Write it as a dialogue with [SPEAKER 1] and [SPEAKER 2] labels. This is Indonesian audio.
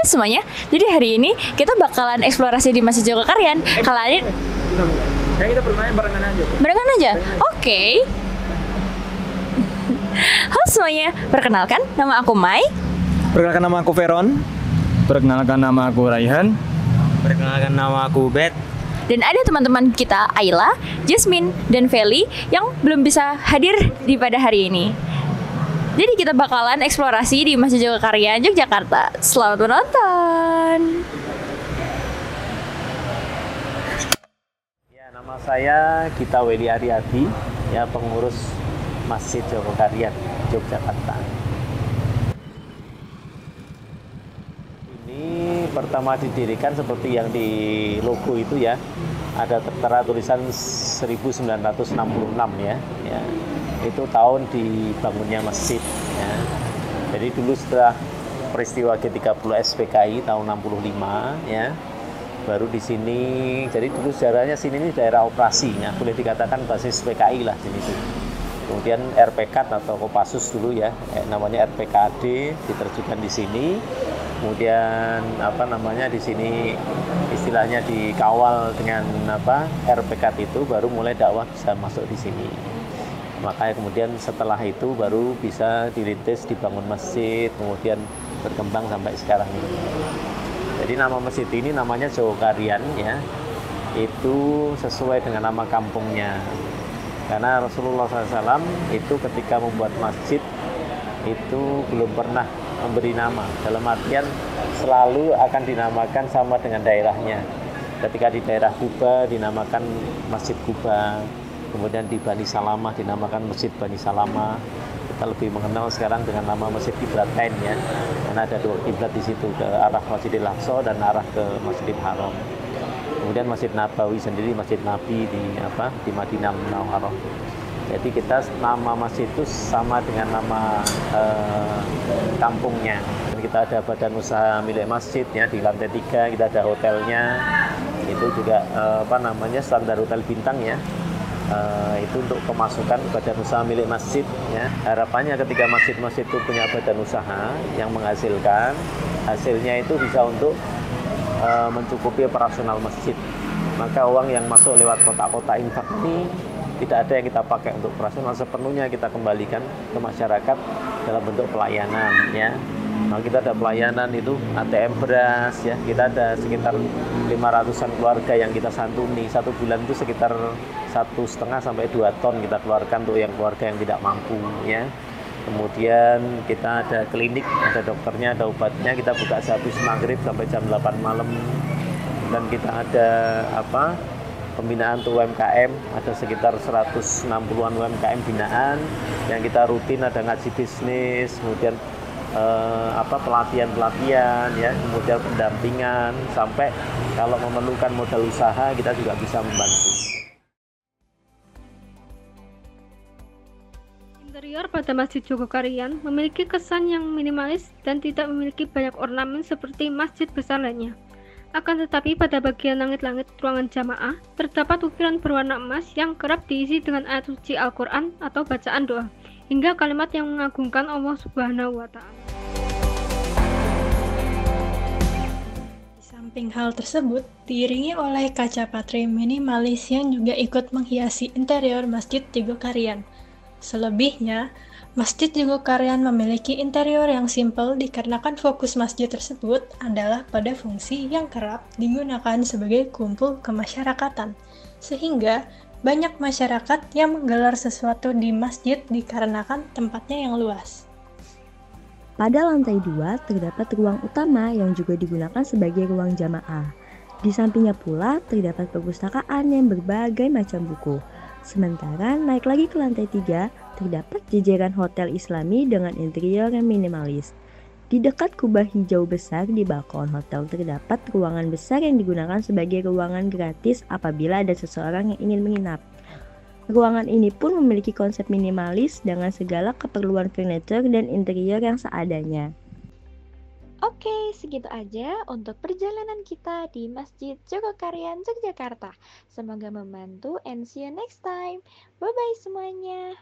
[SPEAKER 1] semuanya, jadi hari ini kita bakalan eksplorasi di Masjid Jogokaryan. Kalian
[SPEAKER 2] Kayak kita barengan aja.
[SPEAKER 1] barengan aja? Oke. Halo semuanya, perkenalkan nama aku Mai.
[SPEAKER 2] Perkenalkan nama aku Veron.
[SPEAKER 3] Perkenalkan nama aku Raihan.
[SPEAKER 4] Perkenalkan nama aku Bet.
[SPEAKER 1] Dan ada teman-teman kita Ayla, Jasmine, dan Feli yang belum bisa hadir di pada hari ini. Jadi kita bakalan eksplorasi di Masjid Jogokaryan, Yogyakarta. Selamat menonton.
[SPEAKER 4] Ya, nama saya Gita Weli Ariadi, ya pengurus Masjid Jogokaryan, Yogyakarta. Ini pertama didirikan seperti yang di logo itu ya. Ada tertera tulisan 1966 ya. Itu tahun dibangunnya masjid ya. Jadi dulu setelah peristiwa G30 SPKI tahun 65 ya. Baru di sini, jadi dulu sejarahnya sini ini daerah operasi ya, boleh dikatakan basis PKI lah sini tuh. Kemudian RPK atau Kopassus dulu ya, namanya RPKAD diterjunkan di sini. Kemudian di sini istilahnya dikawal dengan RPK itu, baru mulai dakwah bisa masuk di sini. Makanya kemudian setelah itu baru bisa dirintis, dibangun masjid, kemudian berkembang sampai sekarang ini. Jadi nama masjid ini namanya Jogokaryan ya, itu sesuai dengan nama kampungnya. Karena Rasulullah SAW itu ketika membuat masjid itu belum pernah memberi nama. Dalam artian selalu akan dinamakan sama dengan daerahnya. Ketika di daerah Kuba dinamakan Masjid Kuba, kemudian di Bani Salamah dinamakan Masjid Bani Salamah. Kita lebih mengenal sekarang dengan nama Masjid Qiblatain ya, karena ada dua kiblat di situ, ke arah Masjidil Aqsa dan arah ke Masjidil Haram. Kemudian Masjid Nabawi sendiri, Masjid Nabi di Madinah Munawwarah. Jadi kita nama masjid itu sama dengan nama kampungnya. Dan kita ada badan usaha milik masjid ya, di lantai 3 kita ada hotelnya. Itu juga standar hotel bintang ya. Itu untuk pemasukan badan usaha milik masjid ya. Harapannya ketika masjid-masjid itu punya badan usaha yang menghasilkan, hasilnya itu bisa untuk mencukupi operasional masjid. Maka uang yang masuk lewat kotak-kotak infak ini tidak ada yang kita pakai untuk operasional, sepenuhnya kita kembalikan ke masyarakat dalam bentuk pelayanan ya. Nah, kita ada pelayanan itu ATM beras ya, kita ada sekitar 500-an keluarga yang kita santuni. Satu bulan itu sekitar 1,5 sampai 2 ton kita keluarkan untuk yang keluarga yang tidak mampu ya. Kemudian kita ada klinik, ada dokternya, ada obatnya, kita buka sehabis maghrib sampai jam 8 malam. Dan kita ada pembinaan untuk UMKM, ada sekitar 160-an UMKM binaan yang kita rutin, ada ngaji bisnis, kemudian pelatihan ya, kemudian pendampingan, sampai kalau memerlukan modal usaha kita juga bisa membantu.
[SPEAKER 5] Interior pada Masjid Jogokaryan memiliki kesan yang minimalis dan tidak memiliki banyak ornamen seperti masjid besar lainnya. Akan tetapi pada bagian langit-langit ruangan jamaah terdapat ukiran berwarna emas yang kerap diisi dengan ayat suci Al-Quran atau bacaan doa, hingga kalimat yang mengagungkan Allah Subhanahu wa Ta'ala.
[SPEAKER 6] Di samping hal tersebut, diiringi oleh kaca patre minimalis yang juga ikut menghiasi interior Masjid Jogokaryan. Selebihnya, Masjid Jogokaryan memiliki interior yang simpel dikarenakan fokus masjid tersebut adalah pada fungsi yang kerap digunakan sebagai kumpul kemasyarakatan, sehingga banyak masyarakat yang menggelar sesuatu di masjid dikarenakan tempatnya yang luas.
[SPEAKER 7] Pada lantai 2 terdapat ruang utama yang juga digunakan sebagai ruang jamaah. Di sampingnya pula terdapat perpustakaan yang berbagai macam buku. Sementara naik lagi ke lantai 3, terdapat jajaran hotel Islami dengan interior yang minimalis. Di dekat kubah hijau besar di balkon hotel terdapat ruangan besar yang digunakan sebagai ruangan gratis apabila ada seseorang yang ingin menginap. Ruangan ini pun memiliki konsep minimalis dengan segala keperluan furniture dan interior yang seadanya.
[SPEAKER 8] Oke, segitu aja untuk perjalanan kita di Masjid Jogokaryan, Yogyakarta. Semoga membantu and see you next time. Bye-bye semuanya.